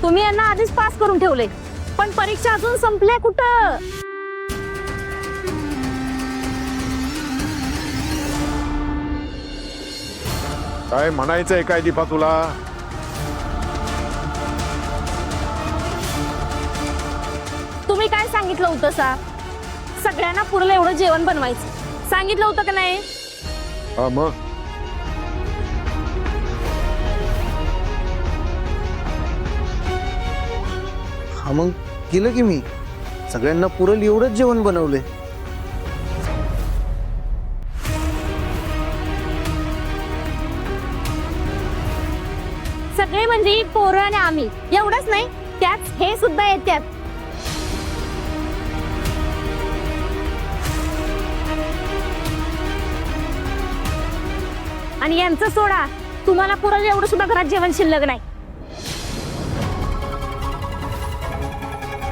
तुम्ही यांना आधीच पास करून ठेवले, पण परीक्षा अजून संपल्या कुठं? काय म्हणायचंय काय दीपा तुला? तुम्ही काय सांगितलं होतं सा? सगळ्यांना पुरेल एवढं जेवण बनवायचं सांगितलं होतं का नाही? हा मग हा मग केलं की मी सगळ्यांना पुरेल एवढंच जेवण बनवले. सगळे म्हणजे पोरं आणि आम्ही एवढंच नाही, त्यात हे सुद्धा येतात. आणि यांचं सोडा, तुम्हाला पुरेल एवढं सुद्धा घरात जेवण शिल्लक नाही.